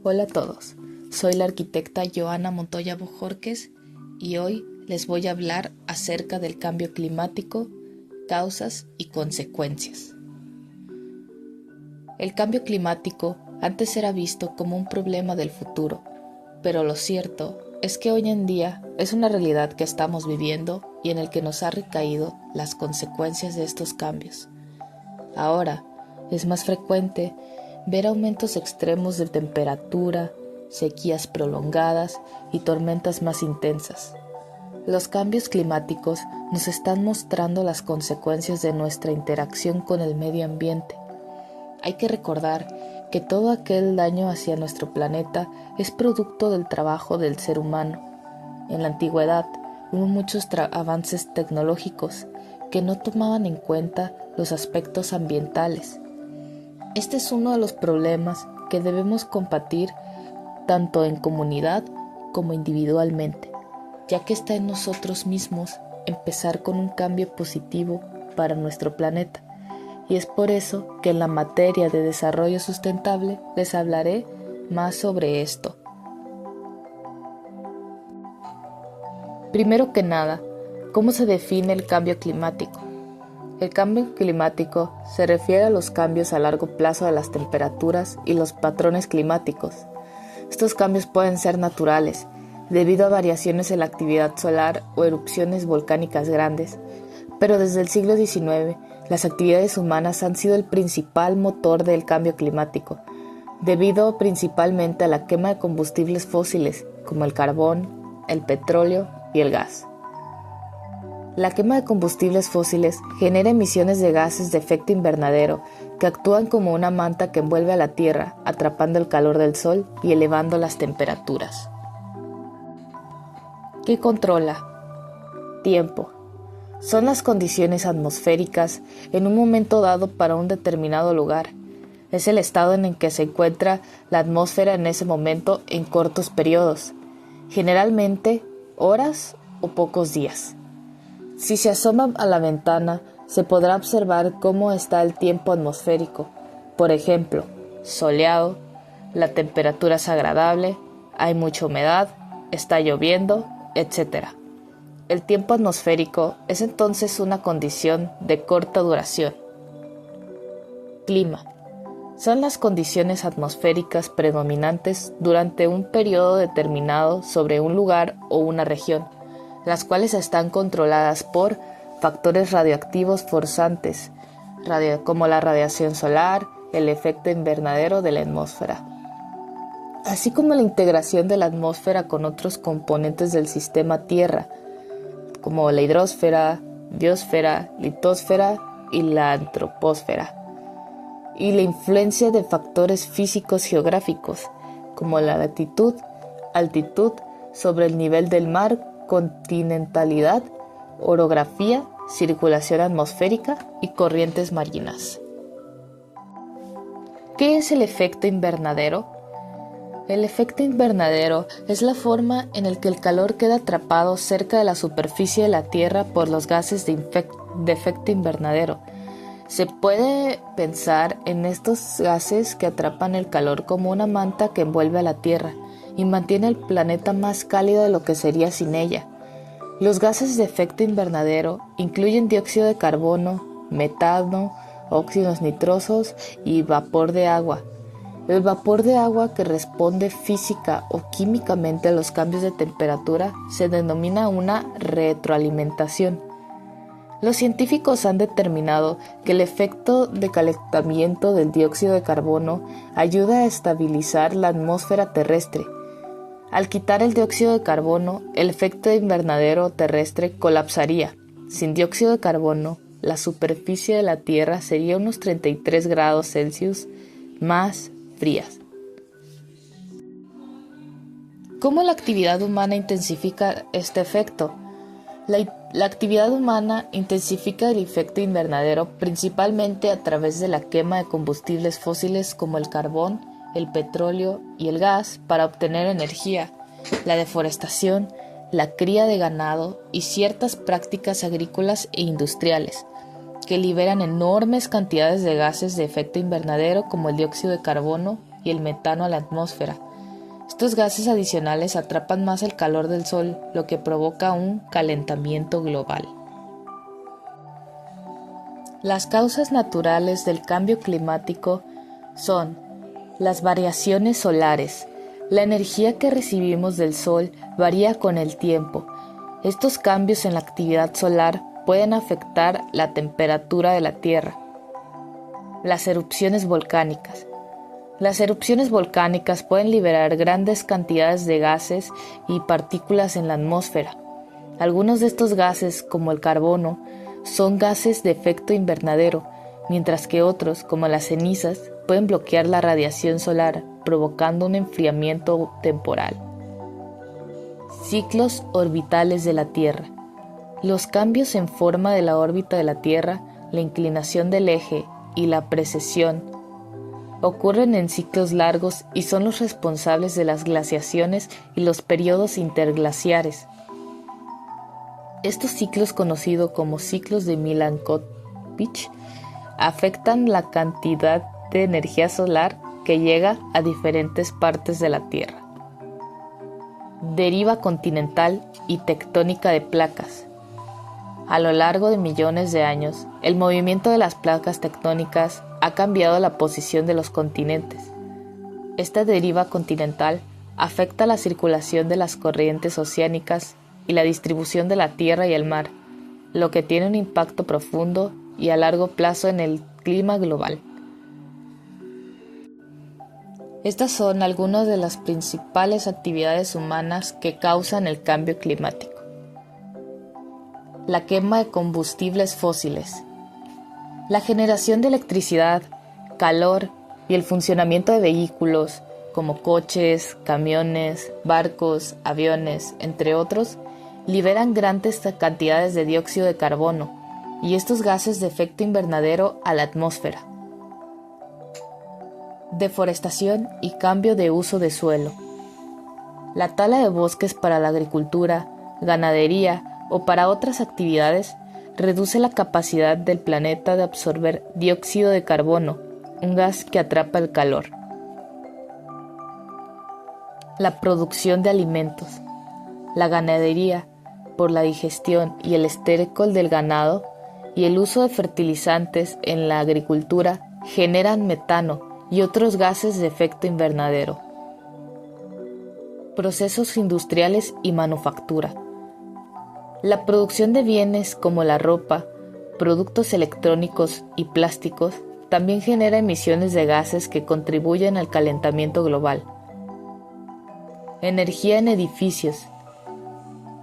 Hola a todos, soy la arquitecta Joana Montoya Bojorquez y hoy les voy a hablar acerca del cambio climático, causas y consecuencias. El cambio climático antes era visto como un problema del futuro, pero lo cierto es que hoy en día es una realidad que estamos viviendo y en el que nos ha recaído las consecuencias de estos cambios. Ahora es más frecuente ver aumentos extremos de temperatura, sequías prolongadas y tormentas más intensas. Los cambios climáticos nos están mostrando las consecuencias de nuestra interacción con el medio ambiente. Hay que recordar que todo aquel daño hacia nuestro planeta es producto del trabajo del ser humano. En la antigüedad hubo muchos avances tecnológicos que no tomaban en cuenta los aspectos ambientales. Este es uno de los problemas que debemos combatir tanto en comunidad como individualmente, ya que está en nosotros mismos empezar con un cambio positivo para nuestro planeta. Y es por eso que en la materia de desarrollo sustentable les hablaré más sobre esto. Primero que nada, ¿cómo se define el cambio climático? El cambio climático se refiere a los cambios a largo plazo de las temperaturas y los patrones climáticos. Estos cambios pueden ser naturales, debido a variaciones en la actividad solar o erupciones volcánicas grandes, pero desde el siglo XIX, las actividades humanas han sido el principal motor del cambio climático, debido principalmente a la quema de combustibles fósiles como el carbón, el petróleo y el gas. La quema de combustibles fósiles genera emisiones de gases de efecto invernadero que actúan como una manta que envuelve a la Tierra, atrapando el calor del Sol y elevando las temperaturas. ¿Qué controla? Tiempo. Son las condiciones atmosféricas en un momento dado para un determinado lugar. Es el estado en el que se encuentra la atmósfera en ese momento en cortos periodos, generalmente horas o pocos días. Si se asoma a la ventana, se podrá observar cómo está el tiempo atmosférico. Por ejemplo, soleado, la temperatura es agradable, hay mucha humedad, está lloviendo, etc. El tiempo atmosférico es entonces una condición de corta duración. Clima. Son las condiciones atmosféricas predominantes durante un periodo determinado sobre un lugar o una región, las cuales están controladas por factores radioactivos forzantes, como la radiación solar, el efecto invernadero de la atmósfera, así como la integración de la atmósfera con otros componentes del sistema Tierra, como la hidrosfera, biosfera, litosfera y la troposfera, y la influencia de factores físicos geográficos, como la latitud, altitud sobre el nivel del mar, continentalidad, orografía, circulación atmosférica y corrientes marinas. ¿Qué es el efecto invernadero? El efecto invernadero es la forma en la que el calor queda atrapado cerca de la superficie de la Tierra por los gases de efecto invernadero. Se puede pensar en estos gases que atrapan el calor como una manta que envuelve a la Tierra y mantiene el planeta más cálido de lo que sería sin ella. Los gases de efecto invernadero incluyen dióxido de carbono, metano, óxidos nitrosos y vapor de agua. El vapor de agua que responde física o químicamente a los cambios de temperatura se denomina una retroalimentación. Los científicos han determinado que el efecto de calentamiento del dióxido de carbono ayuda a estabilizar la atmósfera terrestre. Al quitar el dióxido de carbono, el efecto invernadero terrestre colapsaría. Sin dióxido de carbono, la superficie de la Tierra sería unos 33 grados Celsius más frías. ¿Cómo la actividad humana intensifica este efecto? La actividad humana intensifica el efecto invernadero principalmente a través de la quema de combustibles fósiles como el carbón, el petróleo y el gas para obtener energía, la deforestación, la cría de ganado y ciertas prácticas agrícolas e industriales, que liberan enormes cantidades de gases de efecto invernadero como el dióxido de carbono y el metano a la atmósfera. Estos gases adicionales atrapan más el calor del Sol, lo que provoca un calentamiento global. Las causas naturales del cambio climático son las variaciones solares. La energía que recibimos del Sol varía con el tiempo. Estos cambios en la actividad solar pueden afectar la temperatura de la Tierra. Las erupciones volcánicas. Las erupciones volcánicas pueden liberar grandes cantidades de gases y partículas en la atmósfera. Algunos de estos gases, como el carbono, son gases de efecto invernadero, mientras que otros, como las cenizas, pueden bloquear la radiación solar, provocando un enfriamiento temporal. Ciclos orbitales de la Tierra. Los cambios en forma de la órbita de la Tierra, la inclinación del eje y la precesión ocurren en ciclos largos y son los responsables de las glaciaciones y los periodos interglaciares. Estos ciclos, conocidos como ciclos de Milankovitch, afectan la cantidad de energía solar que llega a diferentes partes de la Tierra. Deriva continental y tectónica de placas. A lo largo de millones de años, el movimiento de las placas tectónicas ha cambiado la posición de los continentes. Esta deriva continental afecta la circulación de las corrientes oceánicas y la distribución de la tierra y el mar, lo que tiene un impacto profundo y a largo plazo en el clima global. Estas son algunas de las principales actividades humanas que causan el cambio climático. La quema de combustibles fósiles. La generación de electricidad, calor y el funcionamiento de vehículos como coches, camiones, barcos, aviones, entre otros, liberan grandes cantidades de dióxido de carbono y estos gases de efecto invernadero a la atmósfera. Deforestación y cambio de uso de suelo. La tala de bosques para la agricultura, ganadería o para otras actividades reduce la capacidad del planeta de absorber dióxido de carbono, un gas que atrapa el calor. La producción de alimentos. La ganadería, por la digestión y el estiércol del ganado, y el uso de fertilizantes en la agricultura generan metano y otros gases de efecto invernadero. Procesos industriales y manufactura. La producción de bienes como la ropa, productos electrónicos y plásticos también genera emisiones de gases que contribuyen al calentamiento global. Energía en edificios.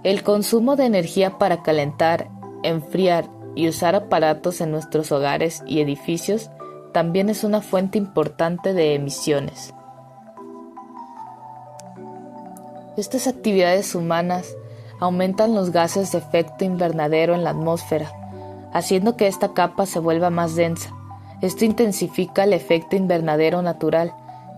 El consumo de energía para calentar, enfriar y usar aparatos en nuestros hogares y edificios también es una fuente importante de emisiones. Estas actividades humanas aumentan los gases de efecto invernadero en la atmósfera, haciendo que esta capa se vuelva más densa. Esto intensifica el efecto invernadero natural,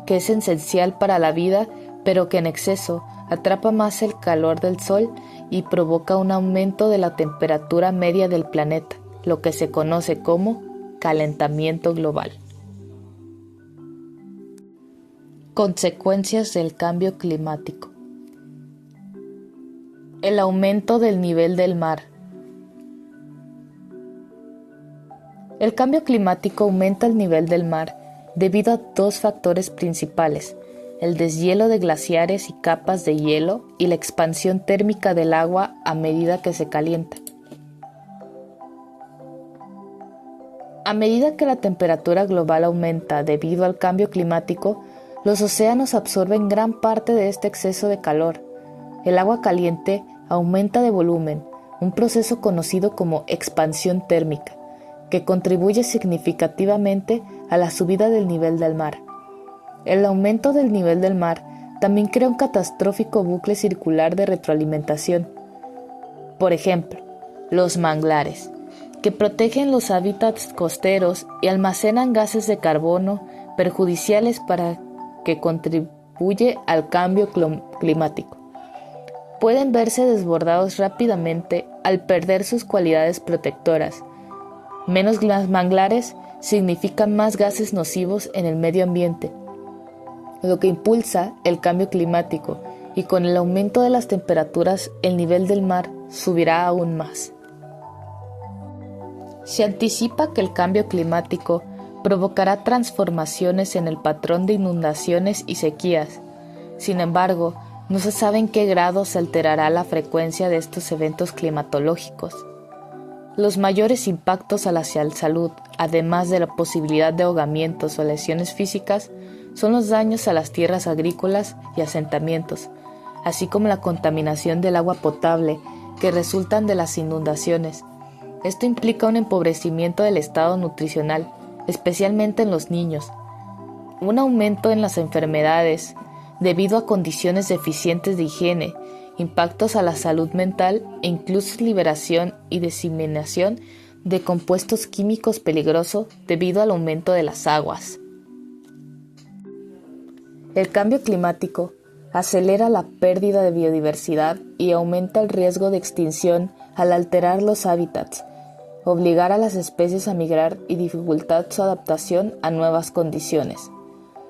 que es esencial para la vida, pero que en exceso atrapa más el calor del Sol y provoca un aumento de la temperatura media del planeta, lo que se conoce como calentamiento global. Consecuencias del cambio climático. El aumento del nivel del mar. El cambio climático aumenta el nivel del mar debido a dos factores principales: el deshielo de glaciares y capas de hielo y la expansión térmica del agua a medida que se calienta. A medida que la temperatura global aumenta debido al cambio climático, los océanos absorben gran parte de este exceso de calor. El agua caliente aumenta de volumen, un proceso conocido como expansión térmica, que contribuye significativamente a la subida del nivel del mar. El aumento del nivel del mar también crea un catastrófico bucle circular de retroalimentación. Por ejemplo, los manglares, que protegen los hábitats costeros y almacenan gases de carbono perjudiciales para que contribuye al cambio climático. Pueden verse desbordados rápidamente al perder sus cualidades protectoras. Menos manglares significan más gases nocivos en el medio ambiente. lo que impulsa el cambio climático, y con el aumento de las temperaturas el nivel del mar subirá aún más. Se anticipa que el cambio climático provocará transformaciones en el patrón de inundaciones y sequías. Sin embargo, no se sabe en qué grado se alterará la frecuencia de estos eventos climatológicos. Los mayores impactos hacia la salud, además de la posibilidad de ahogamientos o lesiones físicas, son los daños a las tierras agrícolas y asentamientos, así como la contaminación del agua potable que resultan de las inundaciones. Esto implica un empobrecimiento del estado nutricional, especialmente en los niños, un aumento en las enfermedades debido a condiciones deficientes de higiene, impactos a la salud mental e incluso liberación y diseminación de compuestos químicos peligrosos debido al aumento de las aguas. El cambio climático acelera la pérdida de biodiversidad y aumenta el riesgo de extinción al alterar los hábitats, obligar a las especies a migrar y dificultar su adaptación a nuevas condiciones.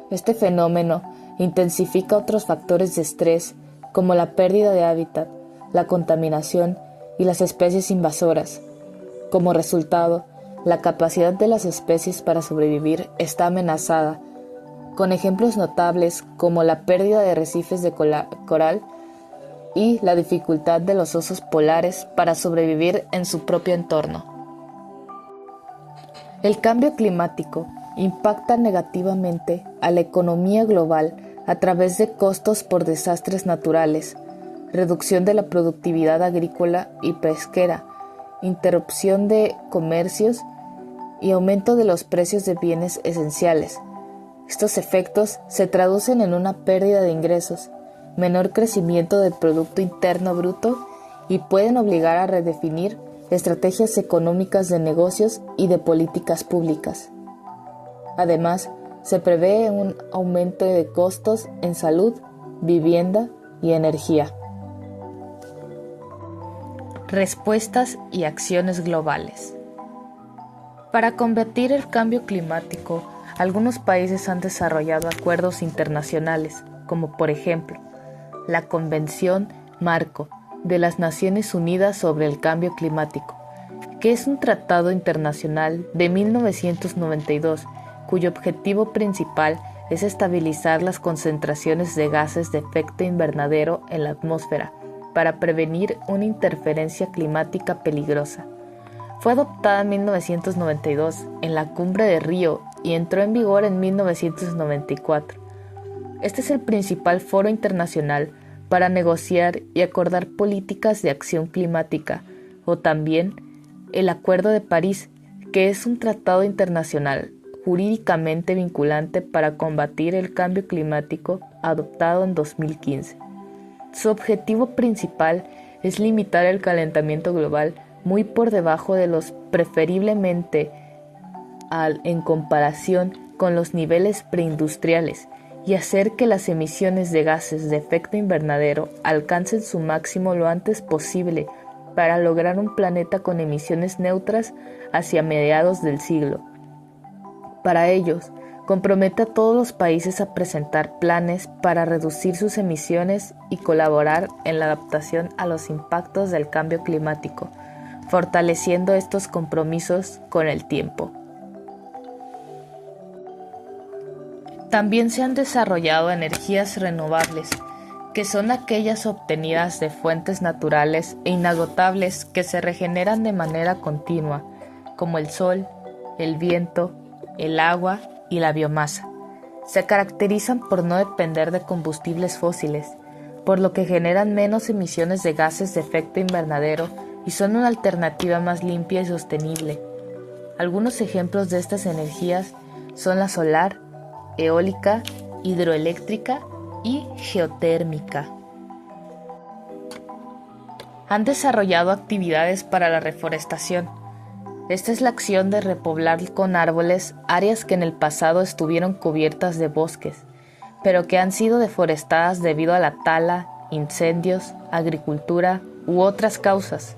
Este fenómeno intensifica otros factores de estrés como la pérdida de hábitat, la contaminación y las especies invasoras. Como resultado, la capacidad de las especies para sobrevivir está amenazada, con ejemplos notables como la pérdida de arrecifes de coral y la dificultad de los osos polares para sobrevivir en su propio entorno. El cambio climático impacta negativamente a la economía global a través de costos por desastres naturales, reducción de la productividad agrícola y pesquera, interrupción de comercios y aumento de los precios de bienes esenciales. Estos efectos se traducen en una pérdida de ingresos, menor crecimiento del Producto Interno Bruto y pueden obligar a redefinir estrategias económicas de negocios y de políticas públicas. Además, se prevé un aumento de costos en salud, vivienda y energía. Respuestas y acciones globales. Para combatir el cambio climático, algunos países han desarrollado acuerdos internacionales, como por ejemplo, la Convención Marco de las Naciones Unidas sobre el Cambio Climático, que es un tratado internacional de 1992, cuyo objetivo principal es estabilizar las concentraciones de gases de efecto invernadero en la atmósfera para prevenir una interferencia climática peligrosa. Fue adoptada en 1992 en la Cumbre de Río y entró en vigor en 1994. Este es el principal foro internacional para negociar y acordar políticas de acción climática, o también el Acuerdo de París, que es un tratado internacional jurídicamente vinculante para combatir el cambio climático adoptado en 2015. Su objetivo principal es limitar el calentamiento global muy por debajo de los preferiblemente en comparación con los niveles preindustriales y hacer que las emisiones de gases de efecto invernadero alcancen su máximo lo antes posible para lograr un planeta con emisiones neutras hacia mediados del siglo. Para ellos, compromete a todos los países a presentar planes para reducir sus emisiones y colaborar en la adaptación a los impactos del cambio climático, fortaleciendo estos compromisos con el tiempo. También se han desarrollado energías renovables, que son aquellas obtenidas de fuentes naturales e inagotables que se regeneran de manera continua, como el sol, el viento, el agua y la biomasa. Se caracterizan por no depender de combustibles fósiles, por lo que generan menos emisiones de gases de efecto invernadero y son una alternativa más limpia y sostenible. Algunos ejemplos de estas energías son la solar, eólica, hidroeléctrica y geotérmica. Han desarrollado actividades para la reforestación. Esta es la acción de repoblar con árboles áreas que en el pasado estuvieron cubiertas de bosques, pero que han sido deforestadas debido a la tala, incendios, agricultura u otras causas.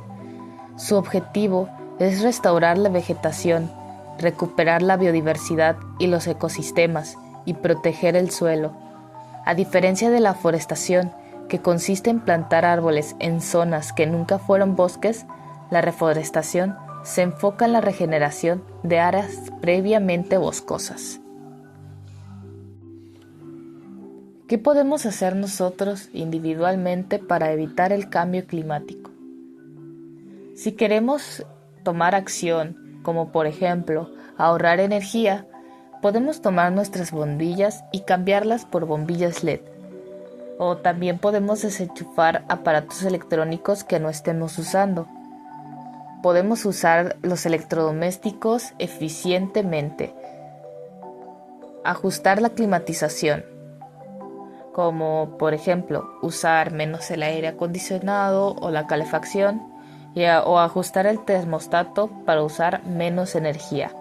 Su objetivo es restaurar la vegetación, recuperar la biodiversidad y los ecosistemas y proteger el suelo, A diferencia de la forestación, que consiste en plantar árboles en zonas que nunca fueron bosques, la reforestación se enfoca en la regeneración de áreas previamente boscosas. ¿Qué podemos hacer nosotros individualmente para evitar el cambio climático? Si queremos tomar acción, como por ejemplo ahorrar energía, podemos tomar nuestras bombillas y cambiarlas por bombillas LED. O también podemos desenchufar aparatos electrónicos que no estemos usando. Podemos usar los electrodomésticos eficientemente. Ajustar la climatización, como por ejemplo usar menos el aire acondicionado o la calefacción, o ajustar el termostato para usar menos energía.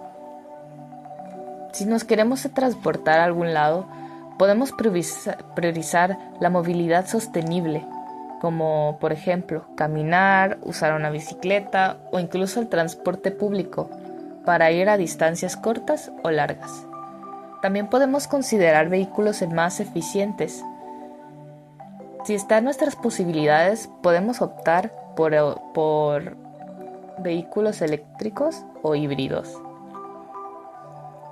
Si nos queremos transportar a algún lado, podemos priorizar la movilidad sostenible, como por ejemplo caminar, usar una bicicleta o incluso el transporte público para ir a distancias cortas o largas. También podemos considerar vehículos más eficientes. Si está en nuestras posibilidades, podemos optar por vehículos eléctricos o híbridos.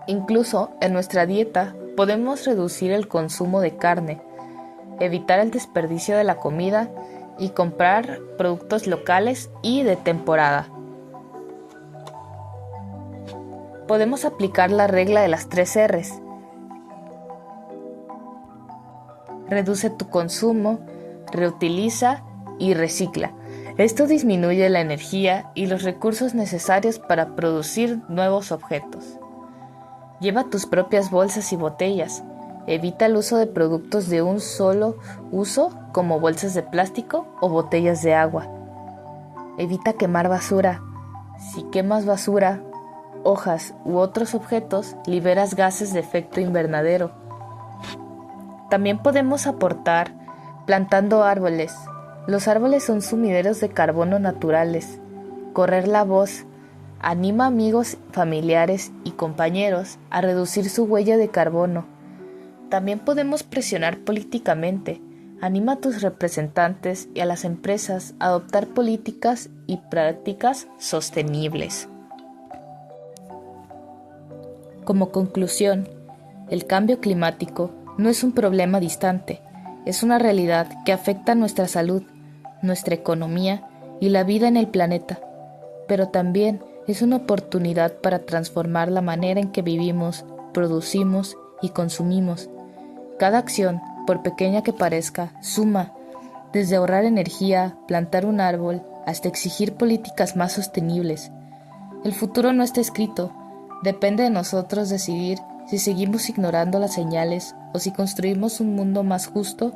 Incluso en nuestra dieta podemos reducir el consumo de carne, evitar el desperdicio de la comida y comprar productos locales y de temporada. Podemos aplicar la regla de las 3 Rs. Reduce tu consumo, reutiliza y recicla. Esto disminuye la energía y los recursos necesarios para producir nuevos objetos. Lleva tus propias bolsas y botellas. Evita el uso de productos de un solo uso como bolsas de plástico o botellas de agua. Evita quemar basura. Si quemas basura, hojas u otros objetos, liberas gases de efecto invernadero. También podemos aportar plantando árboles. Los árboles son sumideros de carbono naturales. Correr la voz anima a amigos, familiares y compañeros a reducir su huella de carbono. También podemos presionar políticamente. Anima a tus representantes y a las empresas a adoptar políticas y prácticas sostenibles. Como conclusión, el cambio climático no es un problema distante, es una realidad que afecta nuestra salud, nuestra economía y la vida en el planeta, pero también es una oportunidad para transformar la manera en que vivimos, producimos y consumimos. Cada acción, por pequeña que parezca, suma, desde ahorrar energía, plantar un árbol, hasta exigir políticas más sostenibles. El futuro no está escrito, depende de nosotros decidir si seguimos ignorando las señales o si construimos un mundo más justo,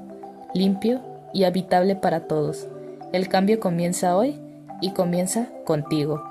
limpio y habitable para todos. El cambio comienza hoy y comienza contigo.